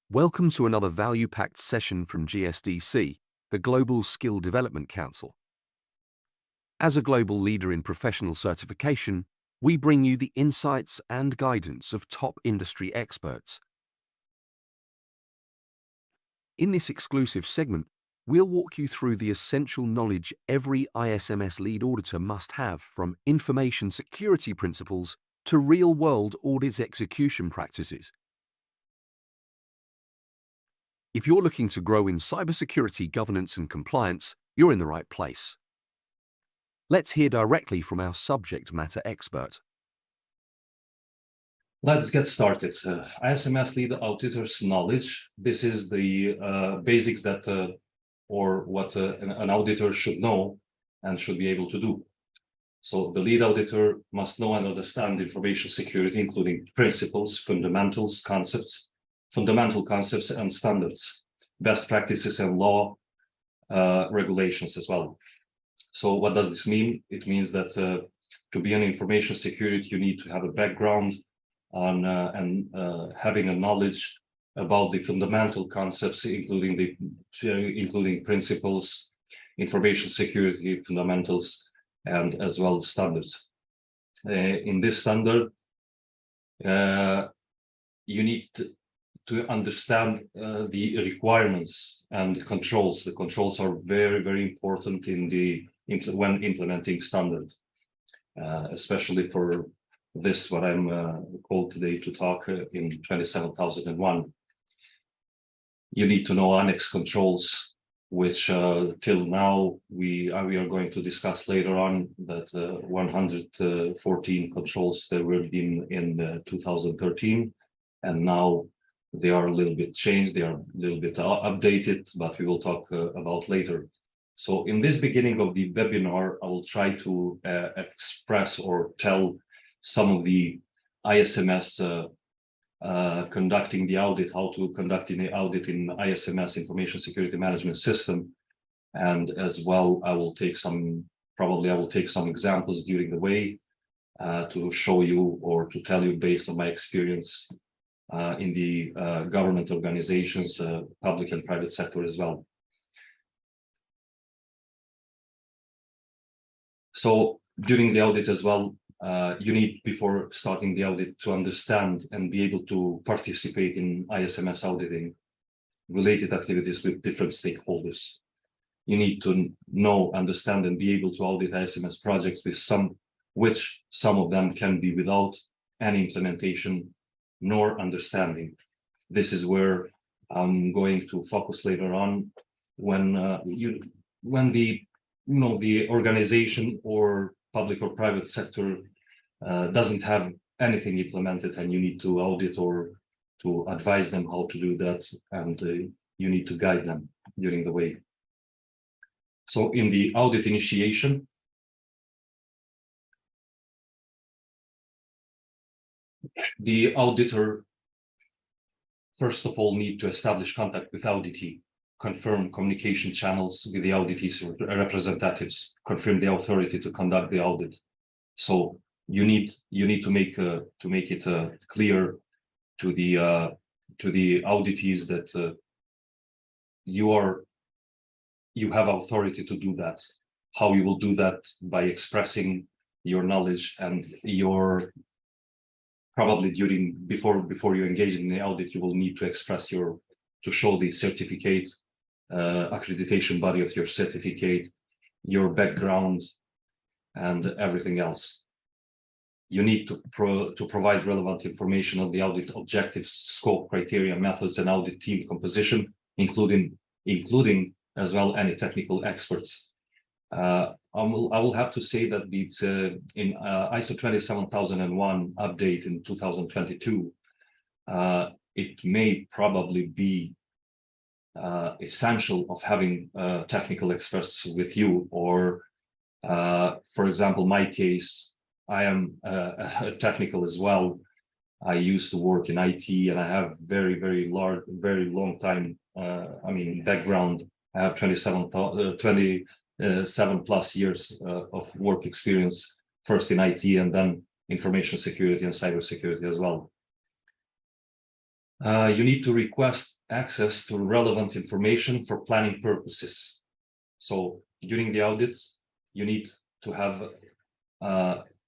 Welcome to another value-packed session from GSDC, the Global Skill Development Council. As a global leader in professional certification, we bring you the insights and guidance of top industry experts. In this exclusive segment, we'll walk you through the essential knowledge every ISMS Lead Auditor must have, from information security principles to real-world audit execution practices. If you're looking to grow in cybersecurity governance and compliance, you're in the right place. Let's hear directly from our subject matter expert. Let's get started. ISMS Lead Auditor's knowledge. This is the basics that, or what an auditor should know and should be able to do. So the lead auditor must know and understand information security, including principles, fundamental concepts and standards, best practices and law regulations as well. So what does this mean? It means that to be an information security, you need to have a background on having a knowledge about the fundamental concepts, including principles, information security fundamentals, and as well standards. In this standard, you need to understand the requirements and controls. The controls are very, very important when implementing standard, especially for this, what I'm called today to talk in 27001. You need to know annex controls, which till now we are going to discuss later on that 114 controls there were in 2013, and now they are a little bit changed, they are a little bit updated, but we will talk about later. So in this beginning of the webinar, I will try to express or tell some of the ISMS conducting the audit, how to conduct the audit in ISMS Information Security Management System. And as well, I will take some examples during the way to show you or to tell you based on my experience in the government organizations, public and private sector as well. So during the audit as well, you need, before starting the audit, to understand and be able to participate in ISMS auditing related activities with different stakeholders. You need to know, understand, and be able to audit ISMS projects with some of them can be without any implementation nor understanding. This is where I'm going to focus later on when the organization or public or private sector doesn't have anything implemented, and you need to audit or to advise them how to do that, and you need to guide them during the way. So in the audit initiation, the auditor, first of all, need to establish contact with auditee, confirm communication channels with the auditee's representatives, confirm the authority to conduct the audit. So you need to make it clear to the auditees that you have authority to do that. How you will do that? By expressing your knowledge and your probably before you engage in the audit, you will need to express to show the certificate, accreditation body of your certificate, your background, and everything else. You need to provide relevant information on the audit objectives, scope, criteria, methods, and audit team composition, including as well any technical experts. I will have to say that it's in ISO 27001 update in 2022, it may probably be essential of having technical experts with you, or for example, my case, I am technical as well. I used to work in IT, and I have very long time background. I have 27 plus years of work experience, first in IT and then information security and cybersecurity as well. You need to request access to relevant information for planning purposes. So during the audit, you need to have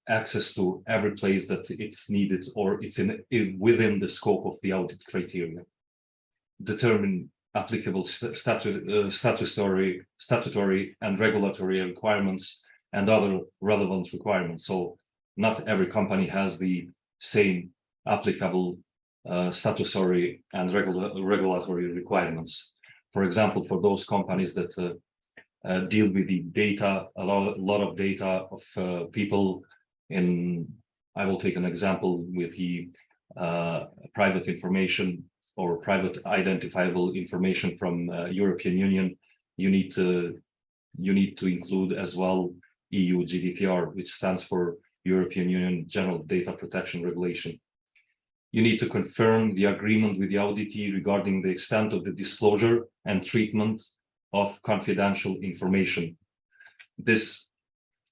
access to every place that it's needed or it's within the scope of the audit criteria. Determine applicable statutory and regulatory requirements and other relevant requirements. So not every company has the same applicable statutory and regulatory requirements. For example, for those companies that deal with the data, a lot of data of people I will take an example with the private information or private identifiable information from European Union. You need to include as well EU GDPR, which stands for European Union General Data Protection Regulation. You need to confirm the agreement with the auditee regarding the extent of the disclosure and treatment of confidential information.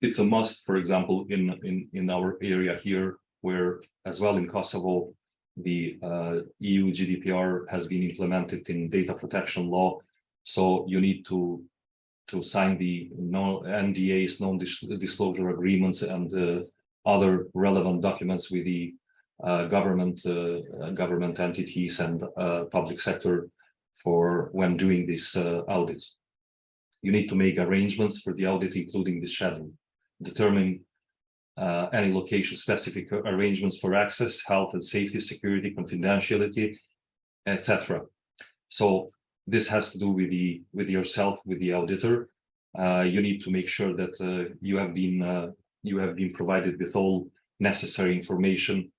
It's a must, for example, in our area here, where as well in Kosovo, the EU GDPR has been implemented in data protection law. So you need to sign the NDAs, non-disclosure agreements, and other relevant documents with the government entities and public sector for when doing this audit. You need to make arrangements for the audit, including the schedule, determine any location-specific arrangements for access, health and safety, security, confidentiality, etc. So this has to do with yourself, with the auditor. You need to make sure that you have been provided with all necessary information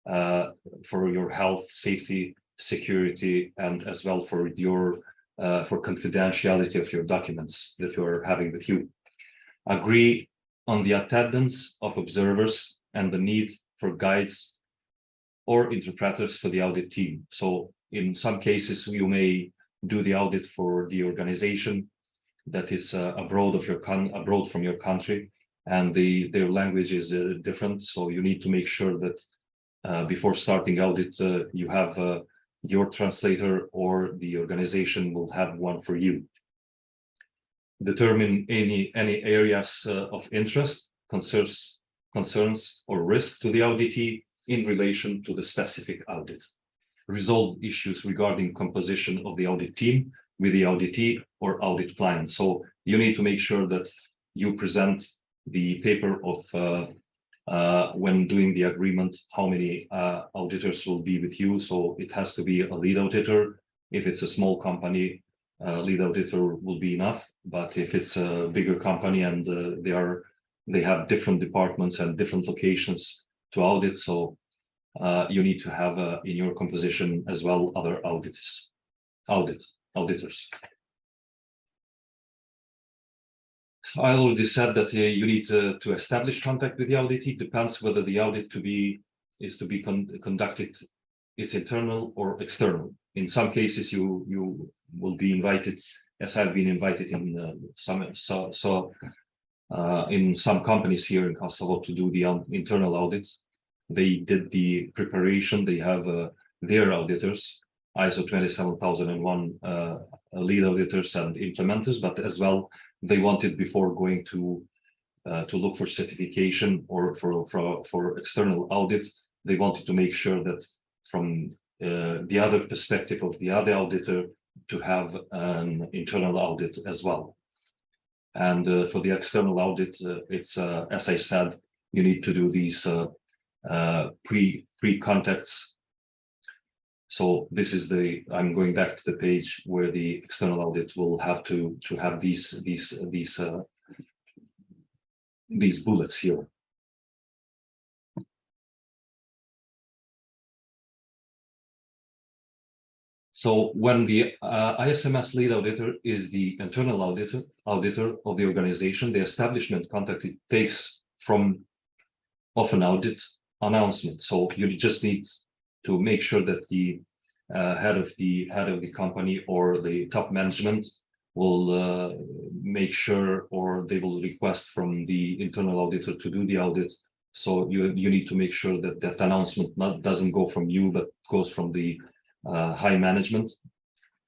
for your health, safety, security, and as well for your for confidentiality of your documents that you are having with you. Agree on the attendance of observers and the need for guides or interpreters for the audit team. So in some cases, you may do the audit for the organization that is abroad from your country, and their language is different. So you need to make sure that before starting audit, you have your translator or the organization will have one for you. Determine any areas of interest, concerns or risk to the auditee in relation to the specific audit. Resolve issues regarding composition of the audit team with the auditee or audit plan. So you need to make sure that you present the paper of when doing the agreement, how many auditors will be with you. So it has to be a lead auditor. If it's a small company, lead auditor will be enough. But if it's a bigger company and they have different departments and different locations to audit, so you need to have in your composition as well other auditors. So I already said that you need to establish contact with the auditee. Depends whether the audit is to be conducted is internal or external. In some cases, you will be invited, as I've been invited in in some companies here in Kosovo to do the internal audit. They did the preparation. They have their auditors, ISO 27001 lead auditors and implementers, but as well they wanted, before going to look for certification or for external audit, they wanted to make sure that from the other perspective of the other auditor to have an internal audit as well. And for the external audit, it's as I said, you need to do these pre-contacts. So this is I'm going back to the page where the external audit will have to have these bullets here. So when the ISMS lead auditor is the internal auditor of the organization, the establishment contact it takes from of an audit announcement. So you just need to make sure that the head of the company or the top management will make sure, or they will request from the internal auditor to do the audit. So you need to make sure that that announcement doesn't go from you, but goes from the high management,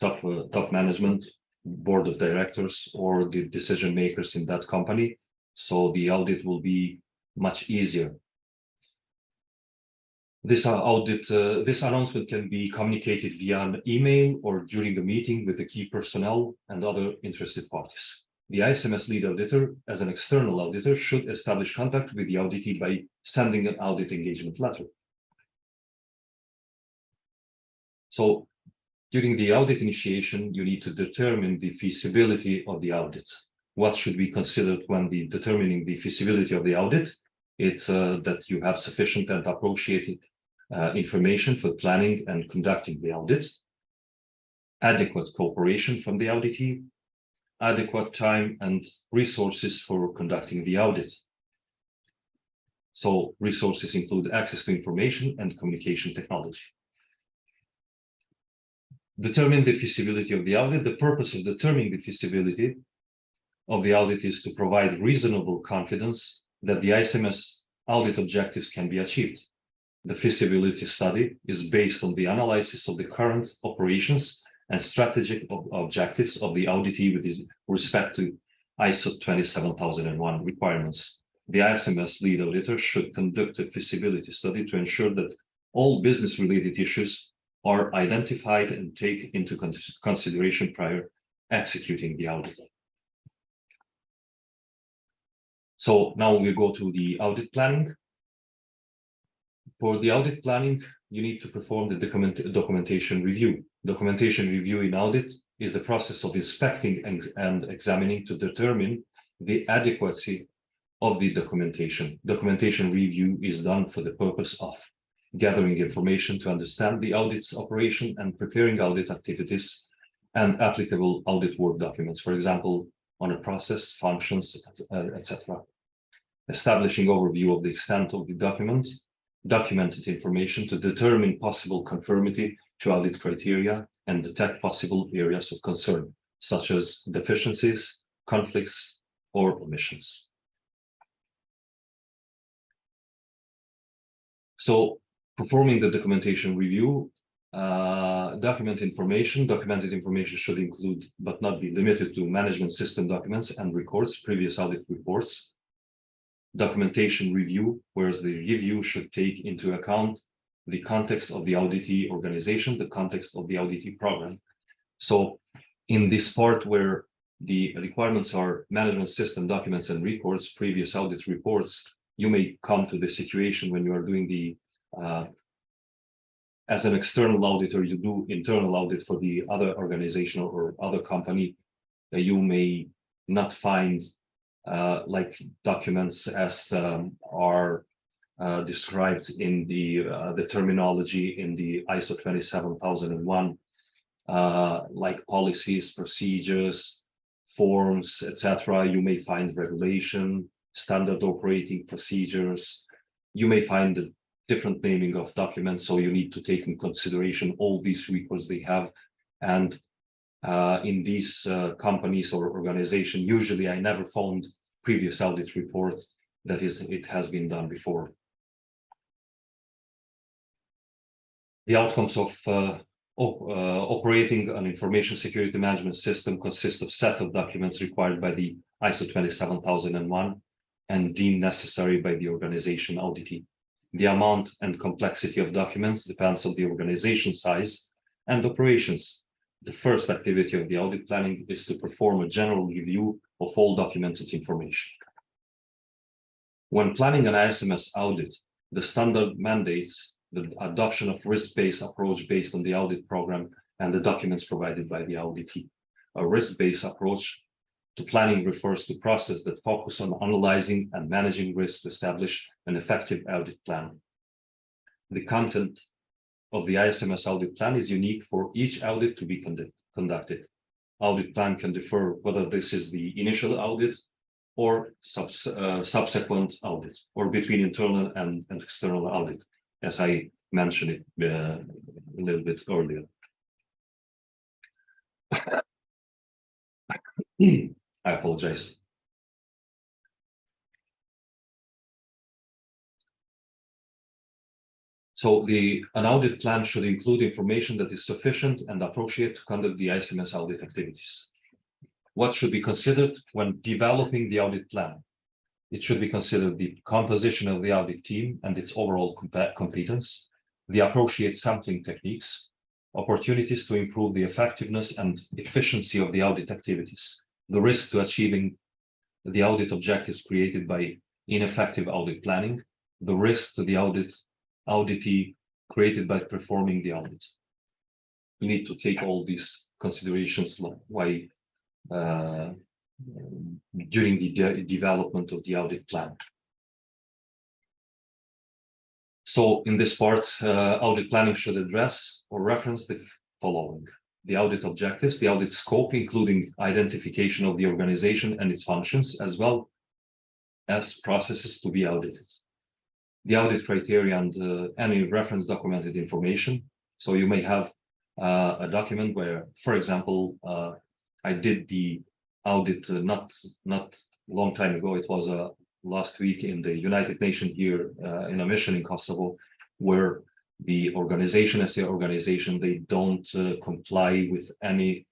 top management, board of directors, or the decision makers in that company. So the audit will be much easier. This announcement can be communicated via an email or during a meeting with the key personnel and other interested parties. The ISMS Lead Auditor, as an external auditor, should establish contact with the auditee by sending an audit engagement letter. So during the audit initiation, you need to determine the feasibility of the audit. What should be considered when determining the feasibility of the audit? It's that you have sufficient and appropriate information for planning and conducting the audit, adequate cooperation from the auditee, adequate time and resources for conducting the audit. So resources include access to information and communication technology. Determine the feasibility of the audit. The purpose of determining the feasibility of the audit is to provide reasonable confidence that the ISMS audit objectives can be achieved. The feasibility study is based on the analysis of the current operations and strategic objectives of the auditee with respect to ISO 27001 requirements. The ISMS Lead Auditor should conduct a feasibility study to ensure that all business-related issues are identified and taken into consideration prior executing the audit. So now we go to the audit planning. For the audit planning, you need to perform the documentation review. Documentation review in audit is the process of inspecting and examining to determine the adequacy of the documentation. Documentation review is done for the purpose of gathering information to understand the audit's operation and preparing audit activities and applicable audit work documents, for example, on a process, functions, etc. Establishing overview of the extent of the documented information to determine possible conformity to audit criteria and detect possible areas of concern, such as deficiencies, conflicts, or omissions. So, performing the documentation review, documented information should include, but not be limited to, management system documents and records, previous audit reports. Documentation review, whereas the review should take into account the context of the auditee organization, the context of the auditee program. So in this part where the requirements are management system documents and records, previous audit reports, you may come to the situation when you are doing the as an external auditor, you do internal audit for the other organization or other company, you may not find like documents as are described in the terminology in the ISO 27001, like policies, procedures, forms, etc. You may find regulation, standard operating procedures. You may find a different naming of documents, so you need to take in consideration all these records they have. And in these companies or organization, usually I never found previous audit report that it has been done before. The outcomes of operating an information security management system consist of set of documents required by the ISO 27001 and deemed necessary by the organization auditee. The amount and complexity of documents depends on the organization size and operations. The first activity of the audit planning is to perform a general review of all documented information. When planning an ISMS audit, the standard mandates the adoption of risk-based approach based on the audit program and the documents provided by the auditee. A risk-based approach to planning refers to process that focus on analyzing and managing risk to establish an effective audit plan. The content of the ISMS audit plan is unique for each audit to be conducted. Audit plan can differ whether this is the initial audit or subsequent audit, or between internal and external audit, as I mentioned it a little bit earlier. I apologize. So an audit plan should include information that is sufficient and appropriate to conduct the ISMS audit activities. What should be considered when developing the audit plan? It should be considered the composition of the audit team and its overall competence, the appropriate sampling techniques, opportunities to improve the effectiveness and efficiency of the audit activities, the risk to achieving the audit objectives created by ineffective audit planning, the risk to the auditee created by performing the audit. We need to take all these considerations during the development of the audit plan. So in this part, audit planning should address or reference the following: the audit objectives, the audit scope, including identification of the organization and its functions, as well as processes to be audited, the audit criteria and any reference documented information. So you may have a document where, for example, I did the audit not long time ago. It was last week in the United Nations here in a mission in Kosovo, where the organization, as the organization, they don't comply with any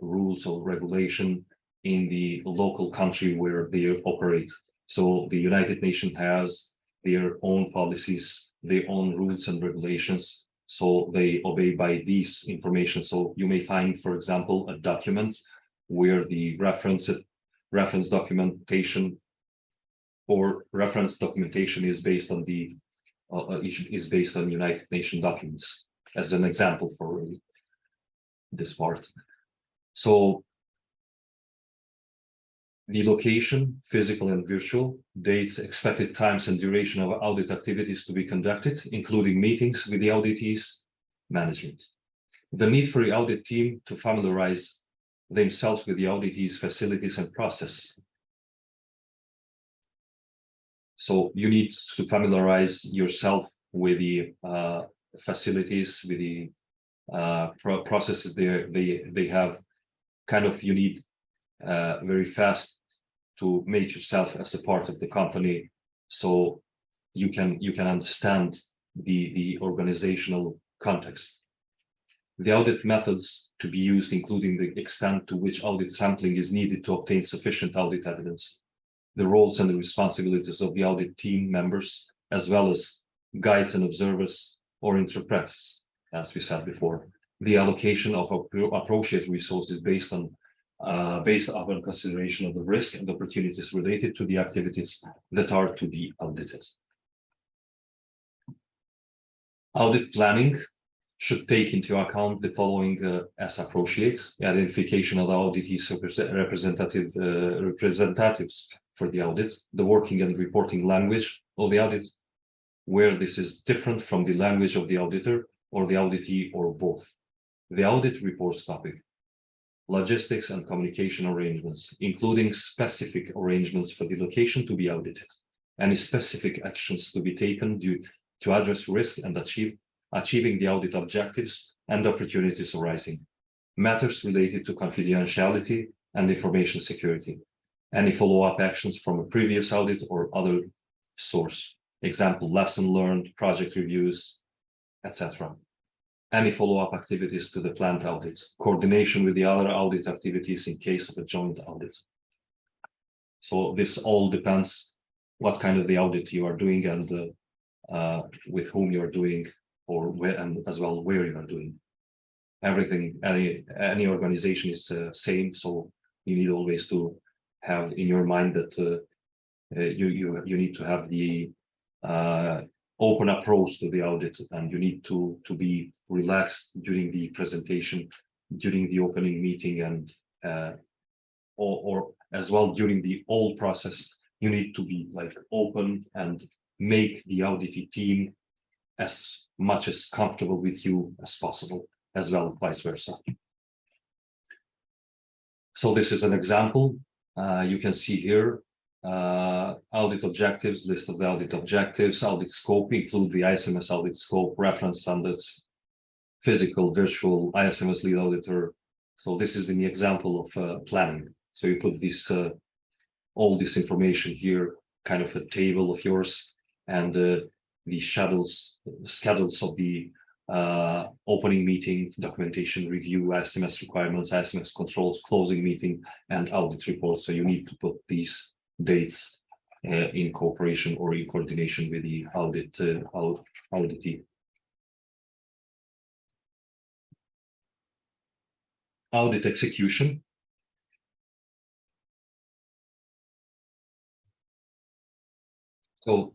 rules or regulation in the local country where they operate. So the United Nations has their own policies, their own rules and regulations. So they obey by these information. So you may find, for example, a document where the reference documentation or reference documentation is based on the United Nations documents, as an example for this part. So the location, physical and virtual, dates, expected times and duration of audit activities to be conducted, including meetings with the auditees, management. The need for the audit team to familiarize themselves with the auditees' facilities and process. So you need to familiarize yourself with the facilities, with the processes they have. Kind of, you need very fast to make yourself as a part of the company, so you can understand the organizational context. The audit methods to be used, including the extent to which audit sampling is needed to obtain sufficient audit evidence, the roles and the responsibilities of the audit team members, as well as guides and observers or interpreters, as we said before, the allocation of appropriate resources based on consideration of the risk and opportunities related to the activities that are to be audited. Audit planning should take into account the following as appropriate: identification of the auditees representatives for the audit, the working and reporting language of the audit, where this is different from the language of the auditor or the auditee or both, the audit reports topic, logistics and communication arrangements, including specific arrangements for the location to be audited, any specific actions to be taken to address risk and achieving the audit objectives and opportunities arising, matters related to confidentiality and information security, any follow-up actions from a previous audit or other source, example, lesson learned, project reviews, etc. Any follow-up activities to the planned audit, coordination with the other audit activities in case of a joint audit. So this all depends what kind of the audit you are doing and with whom you are doing, or where, and as well where you are doing. Everything, any organization is same, so you need always to have in your mind that you need to have the open approach to the audit, and you need to be relaxed during the presentation, during the opening meeting, and or as well during the whole process. You need to be like open and make the audit team as much as comfortable with you as possible, as well vice versa. So this is an example. You can see here audit objectives, list of the audit objectives, audit scope, include the ISMS audit scope, reference standards, physical, virtual, ISMS Lead Auditor. So this is in the example of planning. So you put this all this information here, kind of a table of yours, and the schedules of the opening meeting, documentation review, ISMS requirements, ISMS controls, closing meeting, and audit report. So you need to put these dates in cooperation or in coordination with the auditee. Audit execution. So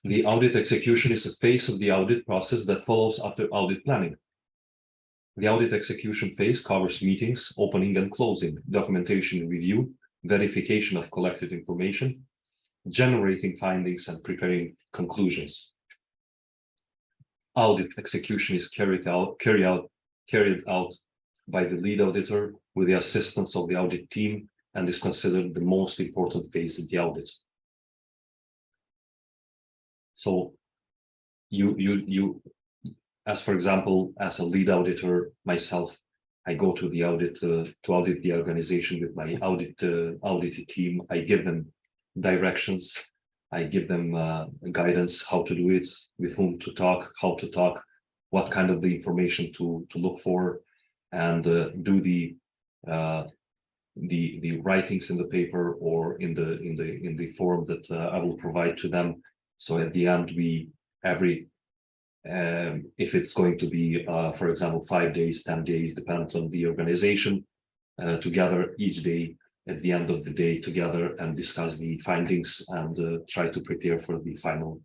the audit execution is a phase of the audit process that follows after audit planning. The audit execution phase covers meetings, opening and closing, documentation review, verification of collected information, generating findings, and preparing conclusions. Audit execution is carried out by the lead auditor with the assistance of the audit team and is considered the most important phase of the audit. So as for example, as a lead auditor myself, I go to the audit to audit the organization with my audit team. I give them directions. I give them guidance how to do it, with whom to talk, how to talk, what kind of the information to look for, and do the writings in the paper or in the form that I will provide to them. So at the end, if it's going to be, for example, 5 days, 10 days, depends on the organization, together each day, at the end of the day together, and discuss the findings and try to prepare for the final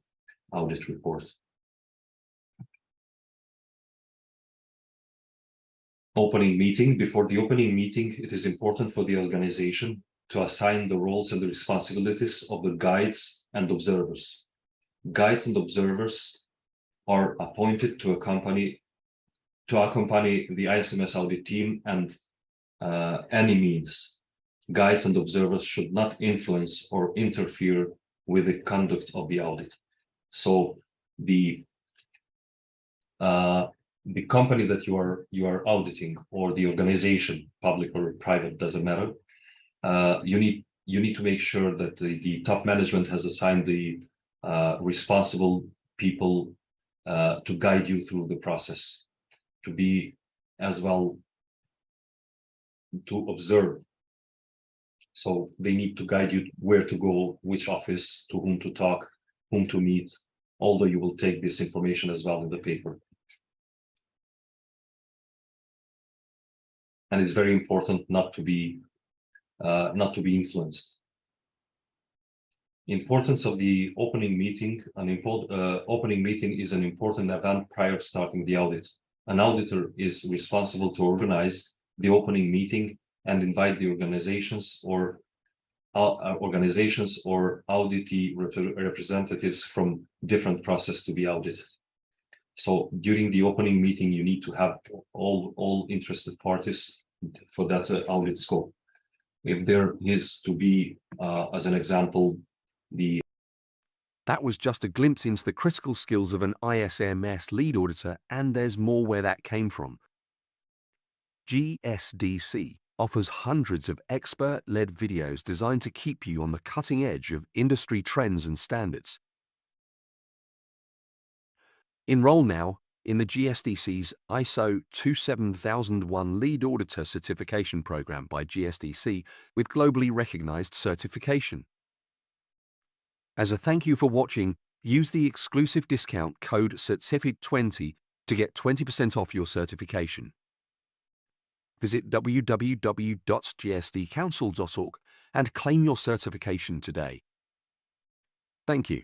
audit report. Opening meeting. Before the opening meeting, it is important for the organization to assign the roles and the responsibilities of the guides and observers. Guides and observers are appointed to accompany the ISMS audit team, and any means. Guides and observers should not influence or interfere with the conduct of the audit. So the company that you are auditing, or the organization, public or private, doesn't matter. You need to make sure that the top management has assigned the responsible people to guide you through the process, to be as well to observe. So they need to guide you where to go, which office, to whom to talk, whom to meet, although you will take this information as well in the paper. And it's very important not to be influenced. Importance of the opening meeting. Opening meeting is an important event prior to starting the audit. An auditor is responsible to organize the opening meeting and invite the organizations or auditee representatives from different processes to be audited. So during the opening meeting, you need to have all interested parties for that audit scope. If there is to be, as an example, That was just a glimpse into the critical skills of an ISMS lead auditor, and there's more where that came from. GSDC offers hundreds of expert-led videos designed to keep you on the cutting edge of industry trends and standards. Enroll now in the GSDC's ISO 27001 Lead Auditor Certification Program by GSDC with globally recognized certification. As a thank you for watching, use the exclusive discount code CERTIFIC20 to get 20% off your certification. Visit www.gsdcouncil.org and claim your certification today. Thank you.